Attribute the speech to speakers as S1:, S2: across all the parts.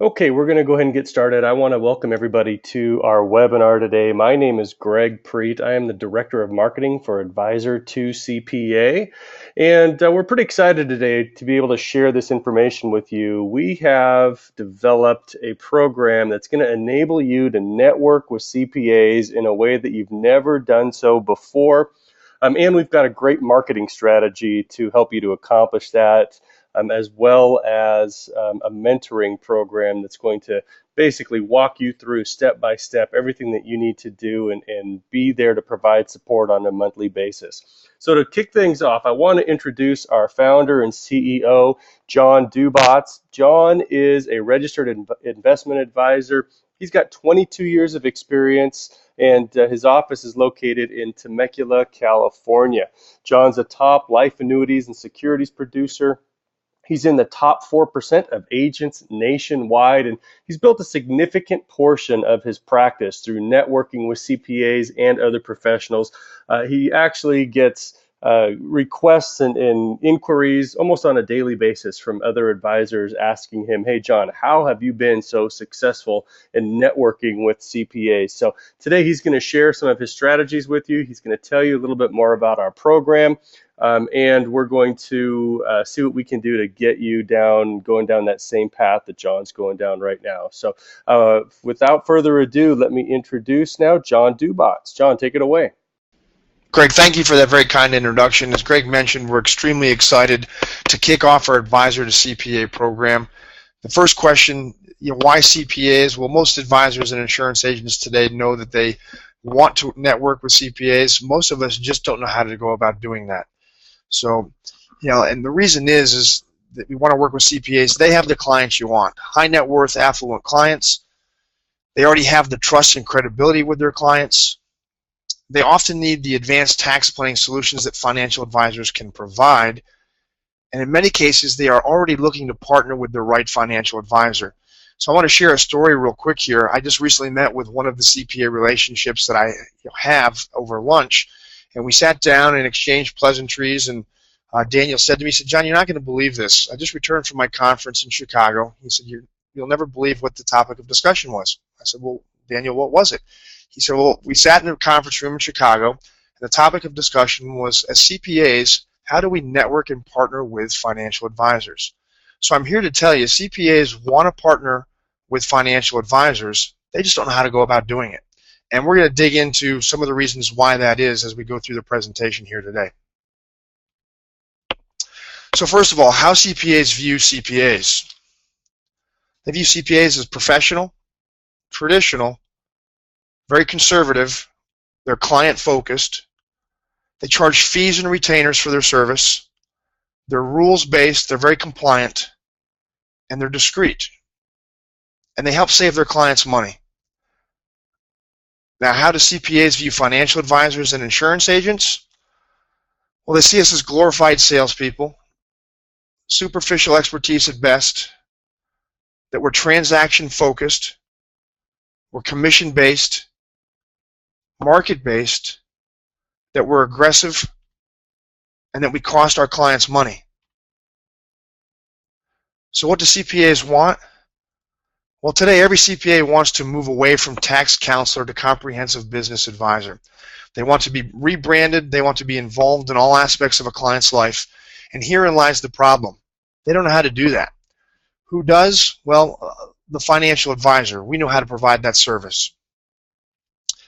S1: Okay, we're going to go ahead and get started. I want to welcome everybody to our webinar today. My name is Greg Preet. I am the Director of Marketing for Advisor2CPA, and we're pretty excited today to be able to share this information with you. We have developed a program that's going to enable you to network with CPAs in a way that you've never done so before. And we've got a great marketing strategy to help you to accomplish that, as well as a mentoring program that's going to basically walk you through step by step everything that you need to do and be there to provide support on a monthly basis. So to kick things off, I want to introduce our founder and CEO, John Dubatz. John is a registered investment advisor. He's got 22 years of experience, and his office is located in Temecula, California. John's a top life annuities and securities producer. He's in the top 4% of agents nationwide, and he's built a significant portion of his practice through networking with CPAs and other professionals. He actually gets requests and inquiries almost on a daily basis from other advisors asking him, "Hey, John, how have you been so successful in networking with CPAs?" So today he's going to share some of his strategies with you. He's going to tell you a little bit more about our program. And we're going to see what we can do to get you going down that same path that John's going down right now. So without further ado, let me introduce now John Dubatz. John, take it away.
S2: Greg, thank you for that very kind introduction. As Greg mentioned, we're extremely excited to kick off our Advisor to CPA program. The first question, why CPAs? Well, most advisors and insurance agents today know that they want to network with CPAs. Most of us just don't know how to go about doing that. So, and the reason is that we want to work with CPAs. They have the clients you want, high net worth, affluent clients. They already have the trust and credibility with their clients. They often need the advanced tax planning solutions that financial advisors can provide. And in many cases, they are already looking to partner with the right financial advisor. So I want to share a story real quick here. I just recently met with one of the CPA relationships that I have over lunch. And we sat down and exchanged pleasantries, and Daniel said to me, he said, "John, you're not going to believe this. I just returned from my conference in Chicago." He said, "You'll never believe what the topic of discussion was." I said, "Well, Daniel, what was it?" He said, "Well, we sat in a conference room in Chicago, and the topic of discussion was, as CPAs, how do we network and partner with financial advisors?" So I'm here to tell you, CPAs want to partner with financial advisors. They just don't know how to go about doing it. And we're going to dig into some of the reasons why that is as we go through the presentation here today. So first of all, how CPAs view CPAs. They view CPAs as professional, traditional, very conservative. They're client-focused. They charge fees and retainers for their service. They're rules-based. They're very compliant. And they're discreet. And they help save their clients money. Now, how do CPAs view financial advisors and insurance agents? Well, they see us as glorified salespeople, superficial expertise at best, that we're transaction-focused, we're commission-based, market-based, that we're aggressive, and that we cost our clients money. So what do CPAs want? Well, today every CPA wants to move away from tax counselor to comprehensive business advisor. They want to be rebranded. They want to be involved in all aspects of a client's life. And herein lies the problem. They don't know how to do that. Who does? Well, the financial advisor. We know how to provide that service.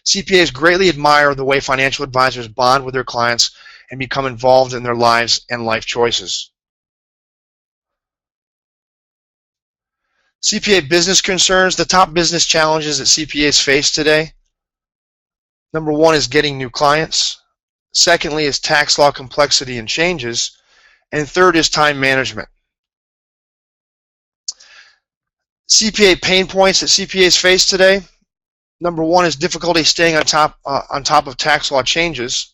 S2: CPAs greatly admire the way financial advisors bond with their clients and become involved in their lives and life choices. CPA business concerns, the top business challenges that CPAs face today. Number one is getting new clients. Secondly is tax law complexity and changes. And third is time management. CPA pain points that CPAs face today. Number one is difficulty staying on top of tax law changes.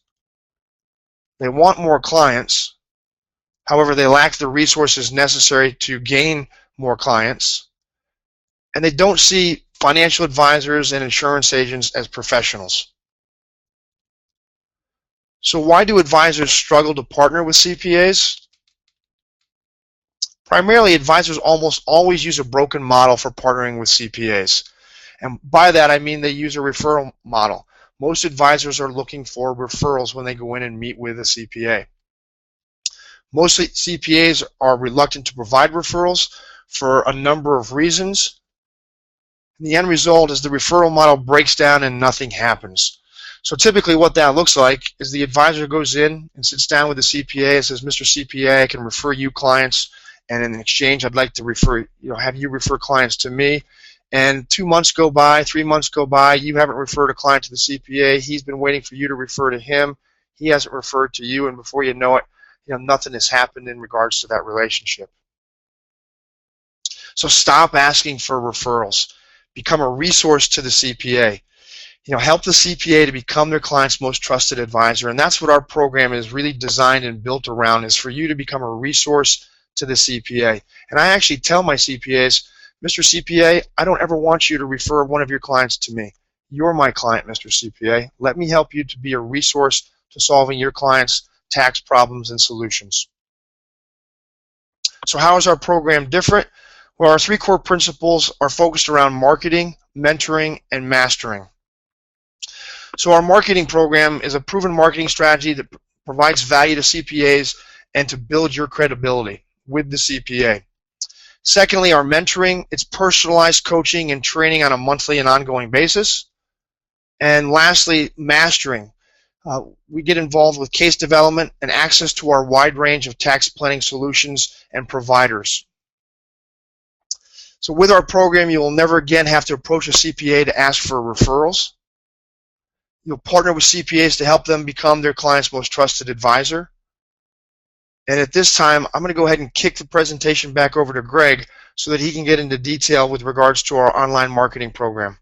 S2: They want more clients. However, they lack the resources necessary to gain more clients. And they don't see financial advisors and insurance agents as professionals. So why do advisors struggle to partner with CPAs? Primarily, advisors almost always use a broken model for partnering with CPAs. And by that, I mean they use a referral model. Most advisors are looking for referrals when they go in and meet with a CPA. Most CPAs are reluctant to provide referrals for a number of reasons. And the end result is the referral model breaks down and nothing happens. So typically what that looks like is the advisor goes in and sits down with the CPA and says, Mr. CPA, I can refer you clients, and in exchange I'd like to have you refer clients to me. And 2 months go by, 3 months go by, you haven't referred a client to the CPA, he's been waiting for you to refer to him, he hasn't referred to you, and before you know it, nothing has happened in regards to that relationship. So stop asking for referrals. Become a resource to the CPA. Help the CPA to become their client's most trusted advisor, and that's what our program is really designed and built around, is for you to become a resource to the CPA. And I actually tell my CPAs, Mr. CPA, I don't ever want you to refer one of your clients to me. You're my client, Mr. CPA. Let me help you to be a resource to solving your clients' tax problems and solutions. So how is our program different? Well, our 3 core principles are focused around marketing, mentoring, and mastering. So our marketing program is a proven marketing strategy that provides value to CPAs and to build your credibility with the CPA. Secondly, our mentoring, it's personalized coaching and training on a monthly and ongoing basis. And lastly, mastering. We get involved with case development and access to our wide range of tax planning solutions and providers. So with our program, you will never again have to approach a CPA to ask for referrals. You'll partner with CPAs to help them become their client's most trusted advisor. And at this time, I'm going to go ahead and kick the presentation back over to Greg so that he can get into detail with regards to our online marketing program.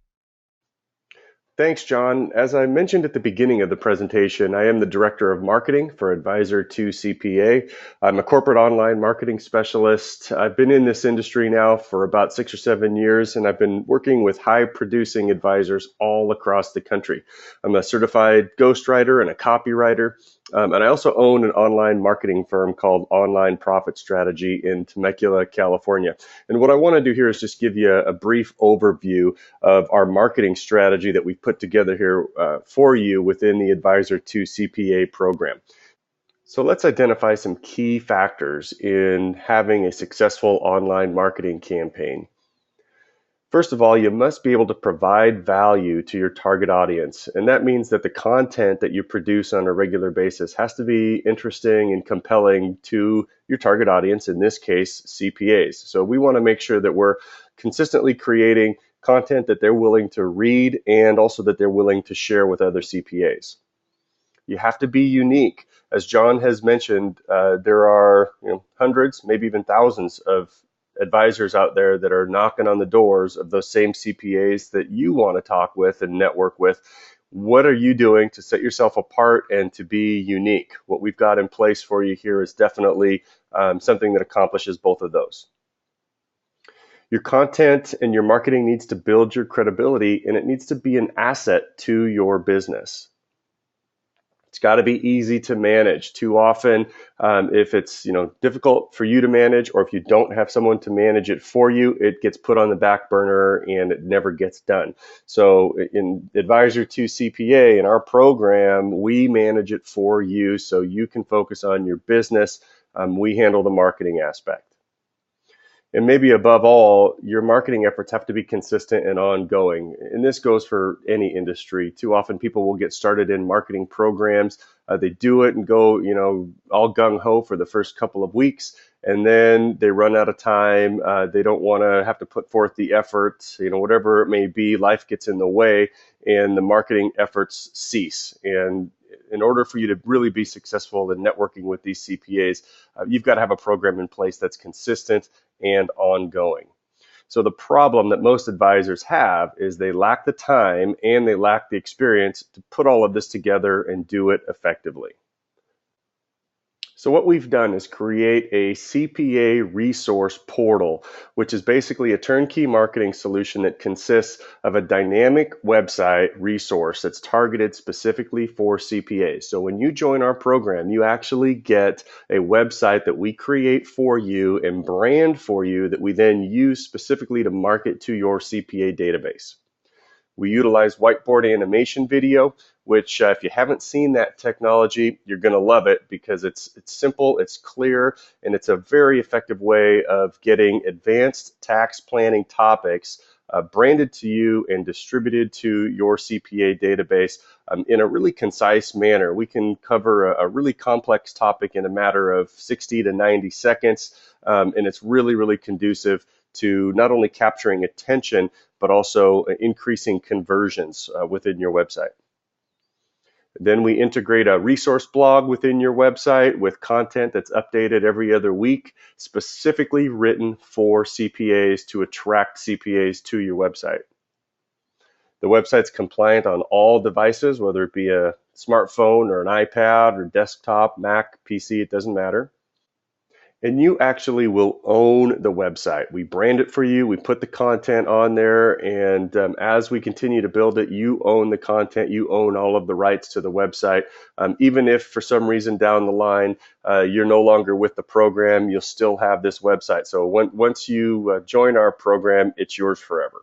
S1: Thanks, John. As I mentioned at the beginning of the presentation, I am the Director of Marketing for Advisor2CPA. I'm a corporate online marketing specialist. I've been in this industry now for about 6 or 7 years, and I've been working with high-producing advisors all across the country. I'm a certified ghostwriter and a copywriter, and I also own an online marketing firm called Online Profit Strategy in Temecula, California. And what I want to do here is just give you a brief overview of our marketing strategy that we put together here for you within the Advisor2CPA program. So let's identify some key factors in having a successful online marketing campaign. First of all, you must be able to provide value to your target audience, and that means that the content that you produce on a regular basis has to be interesting and compelling to your target audience, in this case, CPAs. So we want to make sure that we're consistently creating content that they're willing to read and also that they're willing to share with other CPAs. You have to be unique. As John has mentioned, there are hundreds, maybe even thousands of advisors out there that are knocking on the doors of those same CPAs that you want to talk with and network with. What are you doing to set yourself apart and to be unique? What we've got in place for you here is definitely something that accomplishes both of those. Your content and your marketing needs to build your credibility, and it needs to be an asset to your business. It's got to be easy to manage. Too often, if it's difficult for you to manage, or if you don't have someone to manage it for you, it gets put on the back burner and it never gets done. So in Advisor2CPA, in our program, we manage it for you so you can focus on your business. We handle the marketing aspect. And maybe above all, your marketing efforts have to be consistent and ongoing. And this goes for any industry. Too often people will get started in marketing programs. They do it and go, all gung-ho for the first couple of weeks. And then they run out of time. They don't want to have to put forth the effort, whatever it may be. Life gets in the way and the marketing efforts cease. And in order for you to really be successful in networking with these CPAs, you've got to have a program in place that's consistent and ongoing. So the problem that most advisors have is they lack the time and they lack the experience to put all of this together and do it effectively. So what we've done is create a CPA resource portal, which is basically a turnkey marketing solution that consists of a dynamic website resource that's targeted specifically for CPAs. So when you join our program, you actually get a website that we create for you and brand for you that we then use specifically to market to your CPA database. We utilize whiteboard animation video, which if you haven't seen that technology, you're going to love it because it's simple, it's clear, and it's a very effective way of getting advanced tax planning topics branded to you and distributed to your CPA database in a really concise manner. We can cover a really complex topic in a matter of 60 to 90 seconds, and it's really, really conducive to not only capturing attention, but also increasing conversions within your website. Then we integrate a resource blog within your website with content that's updated every other week, specifically written for CPAs to attract CPAs to your website. The website's compliant on all devices, whether it be a smartphone or an iPad or desktop, Mac, PC, it doesn't matter. And you actually will own the website. We brand it for you, we put the content on there, and as we continue to build it, you own the content, you own all of the rights to the website. Even if for some reason down the line you're no longer with the program, you'll still have this website. So once you join our program, it's yours forever.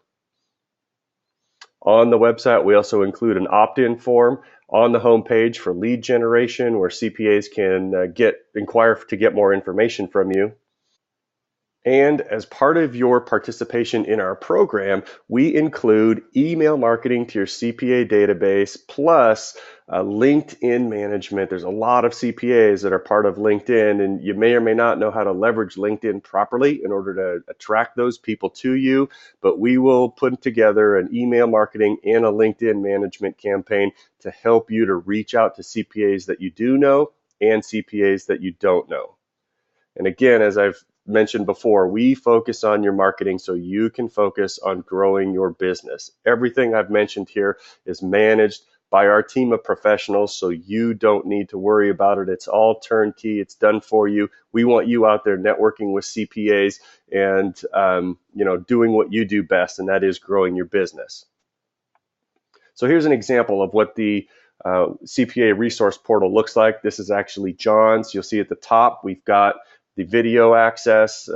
S1: On the website, we also include an opt-in form on the homepage for lead generation where CPAs can inquire to get more information from you. And as part of your participation in our program, we include email marketing to your CPA database plus LinkedIn management. There's a lot of CPAs that are part of LinkedIn, and you may or may not know how to leverage LinkedIn properly in order to attract those people to you, but we will put together an email marketing and a LinkedIn management campaign to help you to reach out to CPAs that you do know and CPAs that you don't know. And again, as I've mentioned before, we focus on your marketing so you can focus on growing your business. Everything I've mentioned here is managed by our team of professionals, so you don't need to worry about it. It's all turnkey. It's done for you. We want you out there networking with CPAs and doing what you do best, and that is growing your business. So here's an example of what the CPA resource portal looks like. This is actually John's. You'll see at the top we've got the video access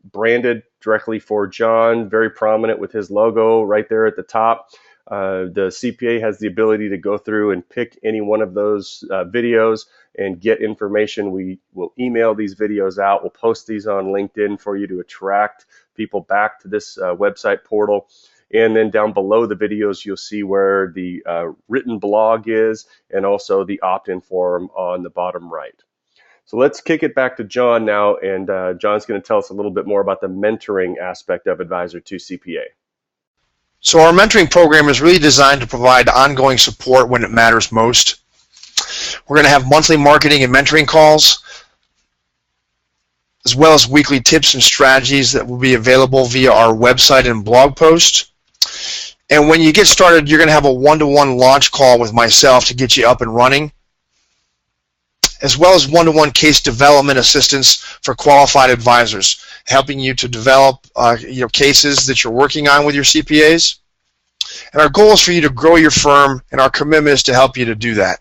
S1: branded directly for John, very prominent with his logo right there at the top. The CPA has the ability to go through and pick any one of those videos and get information. We will email these videos out. We'll post these on LinkedIn for you to attract people back to this website portal. And then down below the videos, you'll see where the written blog is and also the opt-in form on the bottom right. So let's kick it back to John now, and John's going to tell us a little bit more about the mentoring aspect of Advisor2CPA.
S2: So our mentoring program is really designed to provide ongoing support when it matters most. We're going to have monthly marketing and mentoring calls, as well as weekly tips and strategies that will be available via our website and blog post. And when you get started, you're going to have a one-to-one launch call with myself to get you up and running, as well as one-to-one case development assistance for qualified advisors, helping you to develop cases that you're working on with your CPAs. And our goal is for you to grow your firm, and our commitment is to help you to do that.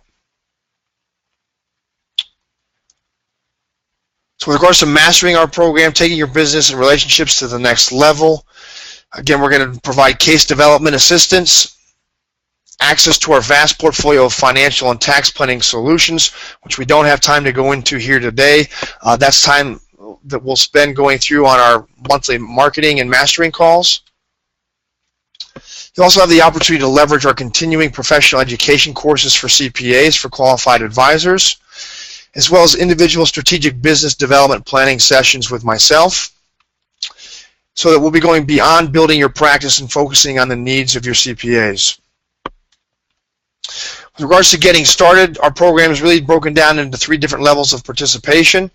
S2: So with regards to mastering our program, taking your business and relationships to the next level, again, we're going to provide case development assistance, access to our vast portfolio of financial and tax planning solutions, which we don't have time to go into here today. That's time that we'll spend going through on our monthly marketing and mastering calls. You also have the opportunity to leverage our continuing professional education courses for CPAs for qualified advisors, as well as individual strategic business development planning sessions with myself, so that we'll be going beyond building your practice and focusing on the needs of your CPAs. With regards to getting started, our program is really broken down into 3 different levels of participation: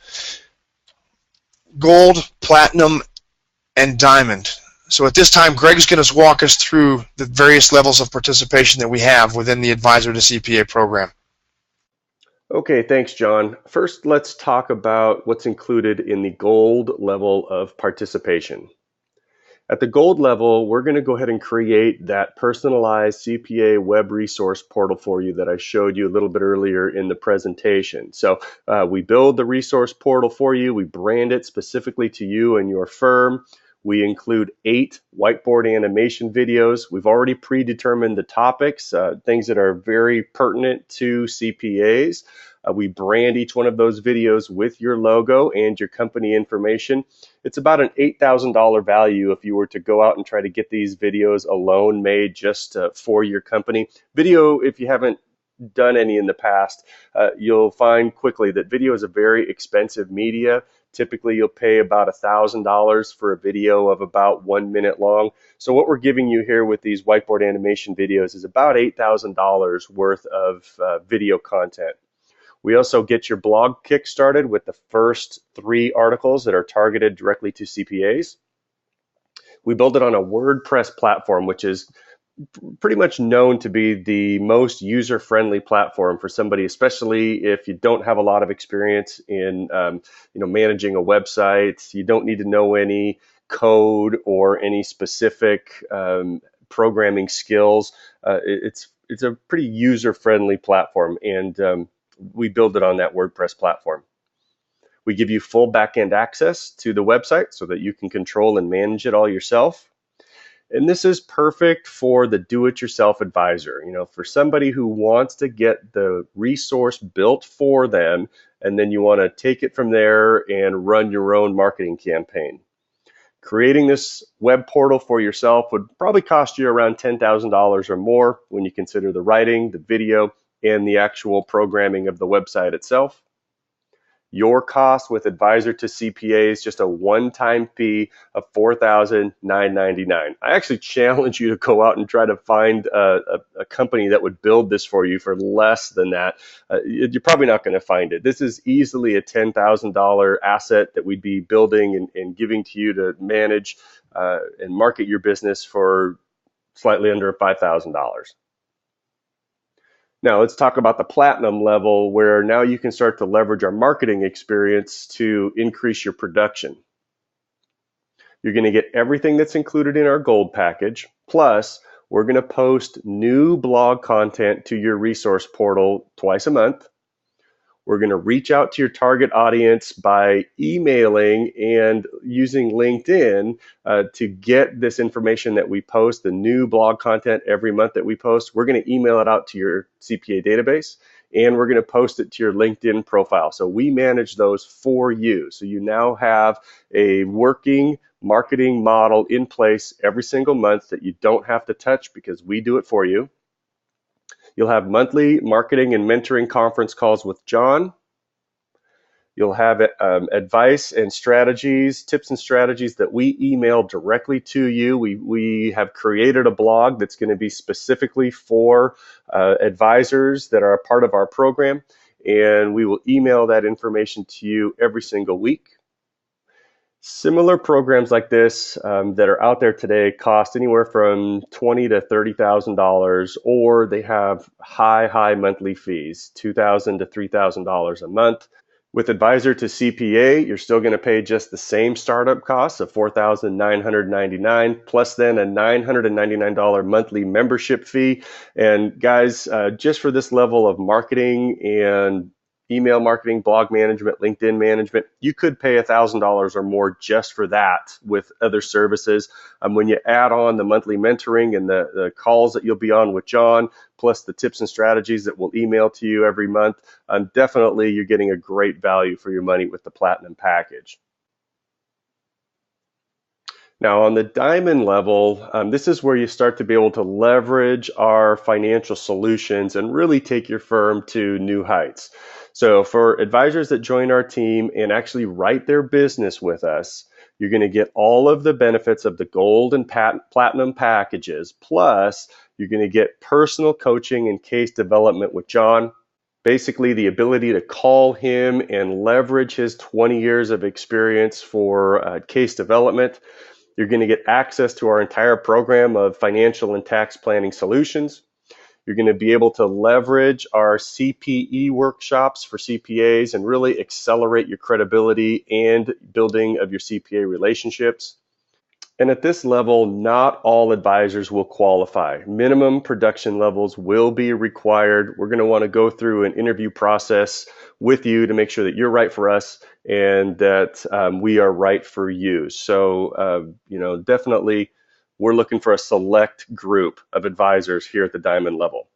S2: Gold, Platinum, and Diamond. So at this time, Greg's going to walk us through the various levels of participation that we have within the Advisor to CPA program.
S1: Okay, thanks, John. First, let's talk about what's included in the gold level of participation. At the gold level, we're going to go ahead and create that personalized CPA web resource portal for you that I showed you a little bit earlier in the presentation. So we build the resource portal for you. We brand it specifically to you and your firm. We include 8 whiteboard animation videos. We've already predetermined the topics, things that are very pertinent to CPAs. We brand each one of those videos with your logo and your company information. It's about an $8,000 value if you were to go out and try to get these videos alone made just for your company. Video, if you haven't done any in the past, you'll find quickly that video is a very expensive media. Typically, you'll pay about $1,000 for a video of about 1 minute long. So what we're giving you here with these whiteboard animation videos is about $8,000 worth of video content. We also get your blog kick-started with the first 3 articles that are targeted directly to CPAs. We build it on a WordPress platform, which is pretty much known to be the most user-friendly platform for somebody, especially if you don't have a lot of experience in managing a website. You don't need to know any code or any specific programming skills. It's a pretty user-friendly platform, and we build it on that WordPress platform. We give you full backend access to the website so that you can control and manage it all yourself. And this is perfect for the do-it-yourself advisor, for somebody who wants to get the resource built for them, and then you want to take it from there and run your own marketing campaign. Creating this web portal for yourself would probably cost you around $10,000 or more when you consider the writing, the video, and the actual programming of the website itself. Your cost with Advisor to CPA is just a one-time fee of $4,999. I actually challenge you to go out and try to find a company that would build this for you for less than that. You're probably not going to find it. This is easily a $10,000 asset that we'd be building and giving to you to manage and market your business for slightly under $5,000. Now let's talk about the platinum level, where now you can start to leverage our marketing experience to increase your production. You're going to get everything that's included in our gold package, plus we're going to post new blog content to your resource portal twice a month. We're going to reach out to your target audience by emailing and using LinkedIn to get this information that we post, the new blog content every month that we post. We're going to email it out to your CPA database, and we're going to post it to your LinkedIn profile. So we manage those for you. So you now have a working marketing model in place every single month that you don't have to touch because we do it for you. You'll have monthly marketing and mentoring conference calls with John. You'll have advice and strategies, tips and strategies that we email directly to you. We have created a blog that's going to be specifically for advisors that are a part of our program, and we will email that information to you every single week. Similar programs like this that are out there today cost anywhere from $20,000 to $30,000, or they have high monthly fees, $2,000 to $3,000 a month. With Advisor to CPA, you're still going to pay just the same startup costs of $4,999 plus then a $999 monthly membership fee. And guys, just for this level of marketing and email marketing, blog management, LinkedIn management, you could pay $1,000 or more just for that with other services. When you add on the monthly mentoring and the calls that you'll be on with John, plus the tips and strategies that we'll email to you every month, definitely you're getting a great value for your money with the Platinum package. Now on the Diamond level, this is where you start to be able to leverage our financial solutions and really take your firm to new heights. So for advisors that join our team and actually write their business with us, you're going to get all of the benefits of the gold and platinum packages, plus you're going to get personal coaching and case development with John. Basically, the ability to call him and leverage his 20 years of experience for case development. You're going to get access to our entire program of financial and tax planning solutions. You're going to be able to leverage our CPE workshops for CPAs and really accelerate your credibility and building of your CPA relationships. And at this level, not all advisors will qualify. Minimum production levels will be required. We're going to want to go through an interview process with you to make sure that you're right for us and that we are right for you. So, definitely we're looking for a select group of advisors here at the Diamond level.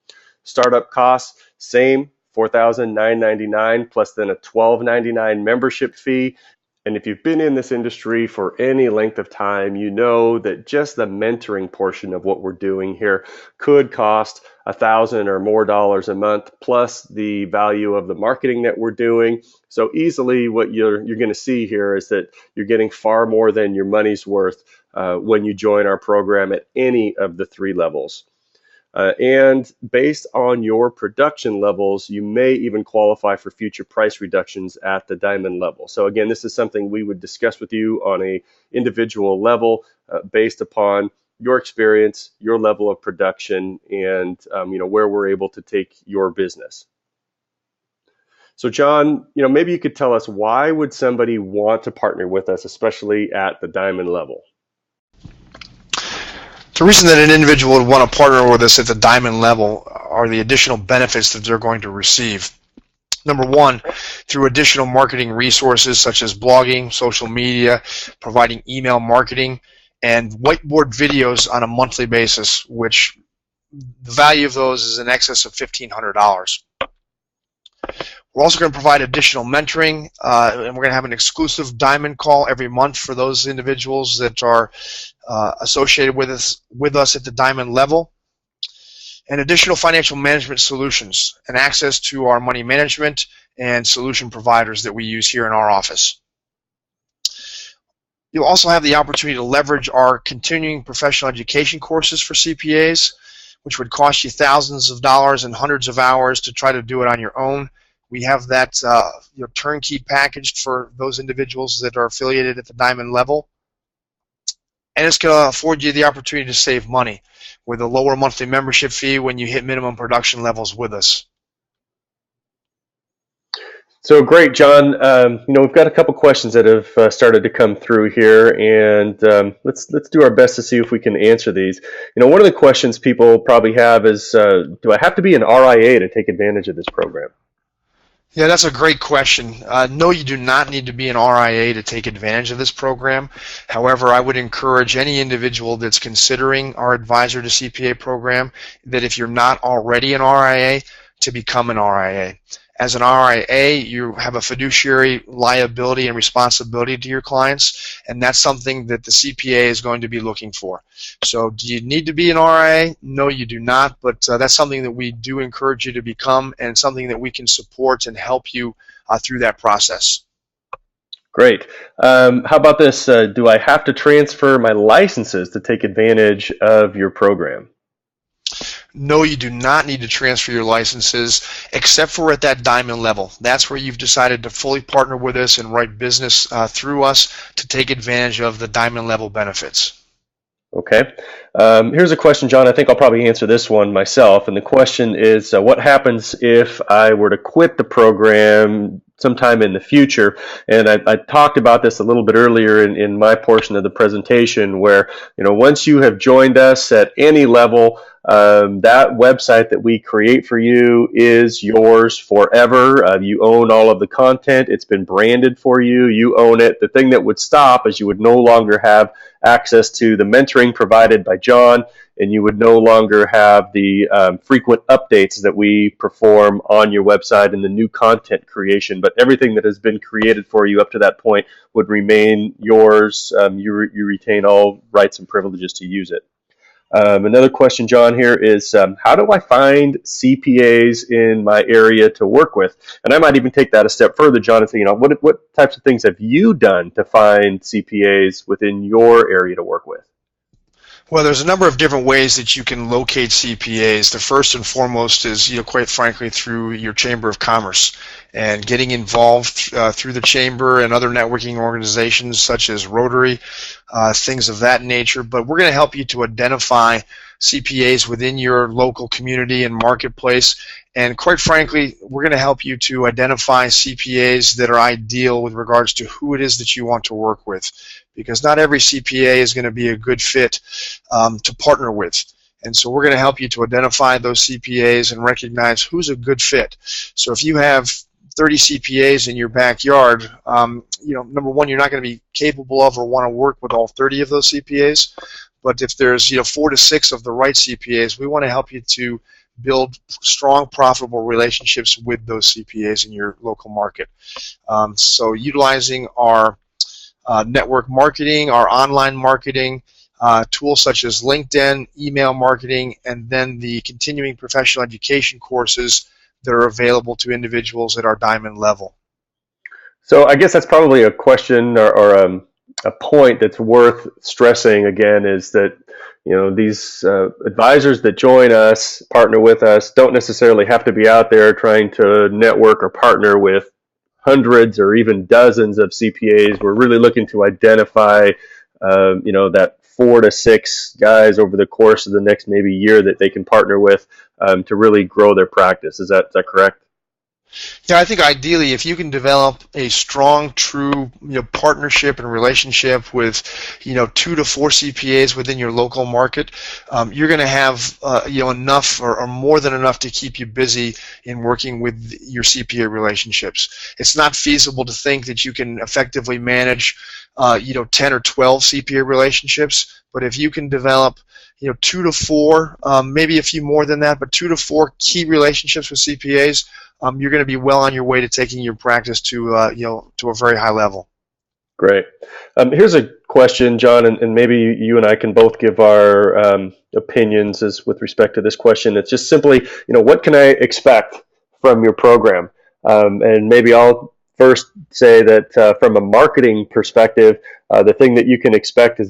S1: Startup costs, same, $4,999 plus then a $1,299 membership fee. And if you've been in this industry for any length of time, you know that just the mentoring portion of what we're doing here could cost $1,000 or more a month, plus the value of the marketing that we're doing. So easily what you're going to see here is that you're getting far more than your money's worth when you join our program at any of the 3 levels. And based on your production levels, you may even qualify for future price reductions at the Diamond level. So again, this is something we would discuss with you on a individual level based upon your experience, your level of production, and where we're able to take your business. So John, maybe you could tell us, why would somebody want to partner with us, especially at the Diamond level?
S2: The reason that an individual would want to partner with us at the Diamond level are the additional benefits that they're going to receive. Number one, through additional marketing resources such as blogging, social media, providing email marketing, and whiteboard videos on a monthly basis, which the value of those is in excess of $1,500. We're also going to provide additional mentoring, and we're going to have an exclusive Diamond call every month for those individuals that are associated with us at the Diamond level, and additional financial management solutions and access to our money management and solution providers that we use here in our office. You'll also have the opportunity to leverage our continuing professional education courses for CPAs, which would cost you thousands of dollars and hundreds of hours to try to do it on your own. We have that turnkey packaged for those individuals that are affiliated at the Diamond level. And it's going to afford you the opportunity to save money with a lower monthly membership fee when you hit minimum production levels with us.
S1: So great, John. We've got a couple questions that have started to come through here, and let's do our best to see if we can answer these. One of the questions people probably have is, do I have to be an RIA to take advantage of this program?
S2: Yeah, that's a great question. No, you do not need to be an RIA to take advantage of this program. However, I would encourage any individual that's considering our Advisor to CPA program that if you're not already an RIA, to become an RIA. As an RIA, you have a fiduciary liability and responsibility to your clients, and that's something that the CPA is going to be looking for. So do you need to be an RIA? No, you do not, but that's something that we do encourage you to become, and something that we can support and help you through that process.
S1: Great. How about this? Do I have to transfer my licenses to take advantage of your program?
S2: No, you do not need to transfer your licenses, except for at that Diamond level. That's where you've decided to fully partner with us and write business through us to take advantage of the Diamond level benefits.
S1: Okay. Here's a question, John. I think I'll probably answer this one myself. And the question is, what happens if I were to quit the program sometime in the future? And I talked about this a little bit earlier in my portion of the presentation, where once you have joined us at any level, that website that we create for you is yours forever. You own all of the content. It's been branded for you. You own it. The thing that would stop is you would no longer have access to the mentoring provided by John, and you would no longer have the frequent updates that we perform on your website and the new content creation. But everything that has been created for you up to that point would remain yours. You retain all rights and privileges to use it. Another question, John, here is, how do I find CPAs in my area to work with? And I might even take that a step further, John, and say, what types of things have you done to find CPAs within your area to work with?
S2: Well, there's a number of different ways that you can locate CPAs. The first and foremost is, quite frankly, through your Chamber of Commerce. and getting involved through the chamber and other networking organizations such as Rotary, things of that nature. But we're going to help you to identify CPAs within your local community and marketplace. And quite frankly, we're going to help you to identify CPAs that are ideal with regards to who it is that you want to work with, because not every CPA is going to be a good fit to partner with. And so we're going to help you to identify those CPAs and recognize who's a good fit. So if you have 30 CPAs in your backyard, number one, you're not going to be capable of or want to work with all 30 of those CPAs. But if there's 4 to 6 of the right CPAs, we want to help you to build strong, profitable relationships with those CPAs in your local market. So utilizing our network marketing, our online marketing, tools such as LinkedIn, email marketing, and then the continuing professional education courses that are available to individuals at our diamond level.
S1: So I guess that's probably a question or a point that's worth stressing again, is that these advisors that join us, partner with us, don't necessarily have to be out there trying to network or partner with hundreds or even dozens of CPAs. We're really looking to identify that 4 to 6 guys over the course of the next maybe year that they can partner with to really grow their practice. Is that correct?
S2: Yeah, I think ideally, if you can develop a strong, true, partnership and relationship with, 2 to 4 CPAs within your local market, you're going to have, enough or more than enough to keep you busy in working with your CPA relationships. It's not feasible to think that you can effectively manage, 10 or 12 CPA relationships, but if you can develop 2 to 4, maybe a few more than that, but 2 to 4 key relationships with CPAs, you're going to be well on your way to taking your practice to to a very high level.
S1: Great. Here's a question, John, and maybe you and I can both give our opinions as with respect to this question. It's just simply, what can I expect from your program? And maybe I'll first say that from a marketing perspective, the thing that you can expect is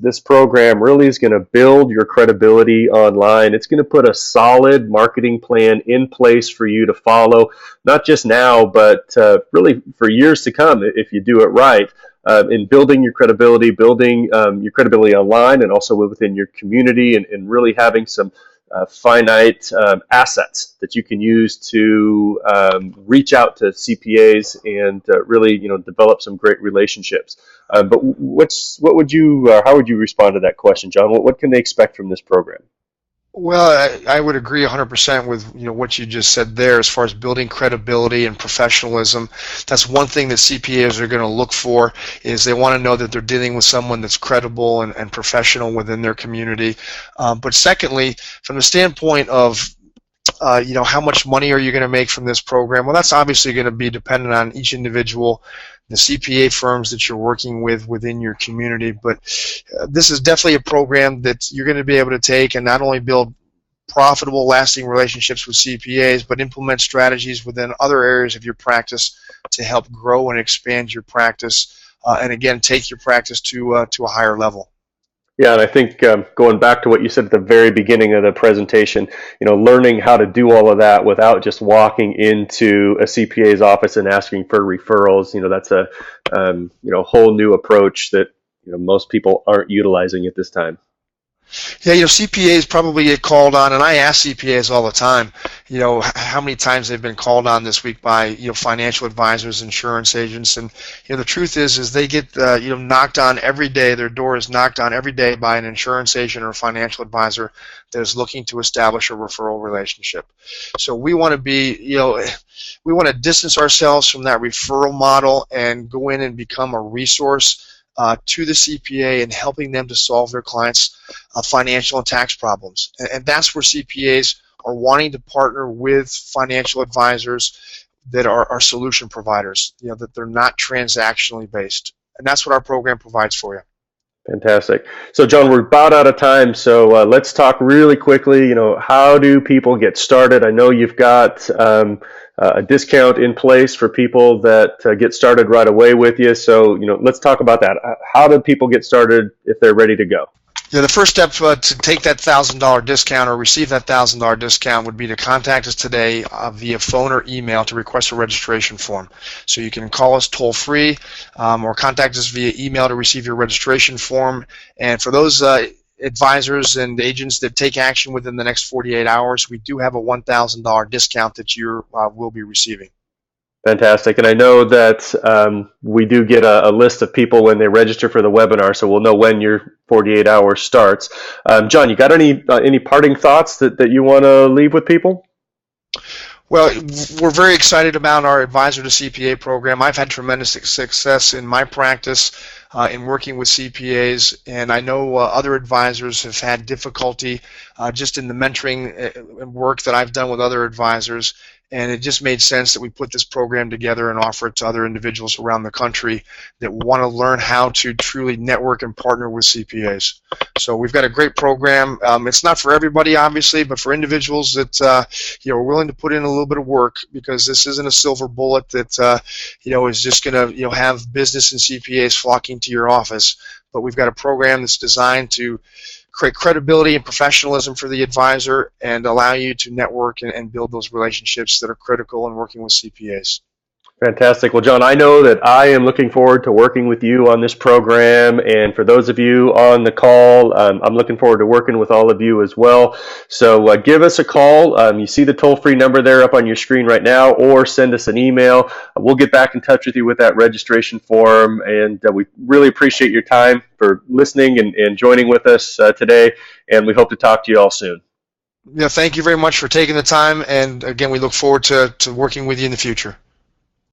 S1: this program really is going to build your credibility online. It's going to put a solid marketing plan in place for you to follow, not just now, but really for years to come if you do it right. In building your credibility, online and also within your community, and really having some finite assets that you can use to reach out to CPAs and really, develop some great relationships. But how would you respond to that question, John? What can they expect from this program?
S2: Well, I would agree 100% with what you just said there as far as building credibility and professionalism. That's one thing that CPAs are going to look for, is they want to know that they're dealing with someone that's credible and professional within their community. But secondly, from the standpoint of how much money are you going to make from this program? Well, that's obviously going to be dependent on each individual, the CPA firms that you're working with within your community. But this is definitely a program that you're going to be able to take and not only build profitable, lasting relationships with CPAs, but implement strategies within other areas of your practice to help grow and expand your practice, and again, take your practice to a higher level.
S1: Yeah, and I think going back to what you said at the very beginning of the presentation, learning how to do all of that without just walking into a CPA's office and asking for referrals, that's a whole new approach that most people aren't utilizing at this time.
S2: Yeah, CPAs probably get called on, and I ask CPAs all the time, how many times they've been called on this week by, financial advisors, insurance agents, and, the truth is they get, knocked on every day. Their door is knocked on every day by an insurance agent or a financial advisor that is looking to establish a referral relationship. So we want to be, we want to distance ourselves from that referral model and go in and become a resource to the CPA and helping them to solve their clients' financial and tax problems. And that's where CPAs are wanting to partner with financial advisors that are solution providers, that they're not transactionally based. And that's what our program provides for you.
S1: Fantastic. So, John, we're about out of time, so let's talk really quickly. How do people get started? I know you've got a discount in place for people that get started right away with you. So, let's talk about that. How do people get started if they're ready to go?
S2: The first step to take that $1,000 discount or receive that $1,000 discount would be to contact us today via phone or email to request a registration form. So you can call us toll free or contact us via email to receive your registration form. And for those advisors and agents that take action within the next 48 hours, we do have a $1,000 discount that you will be receiving.
S1: Fantastic. And I know that we do get a list of people when they register for the webinar, so we'll know when your 48 hours starts. John, you got any parting thoughts that you want to leave with people?
S2: Well, we're very excited about our Advisor to CPA program. I've had tremendous success in my practice in working with CPAs, and I know other advisors have had difficulty just in the mentoring work that I've done with other advisors, and it just made sense that we put this program together and offer it to other individuals around the country that want to learn how to truly network and partner with CPAs. So we've got a great program. It's not for everybody, obviously, but for individuals that are willing to put in a little bit of work, because this isn't a silver bullet that is just going to have business and CPAs flocking to your office. But we've got a program that's designed to create credibility and professionalism for the advisor and allow you to network and build those relationships that are critical in working with CPAs.
S1: Fantastic. Well, John, I know that I am looking forward to working with you on this program, and for those of you on the call, I'm looking forward to working with all of you as well. So give us a call. You see the toll-free number there up on your screen right now, or send us an email. We'll get back in touch with you with that registration form, and we really appreciate your time for listening and joining with us today, and we hope to talk to you all soon.
S2: Yeah, thank you very much for taking the time, and again, we look forward to working with you in the future.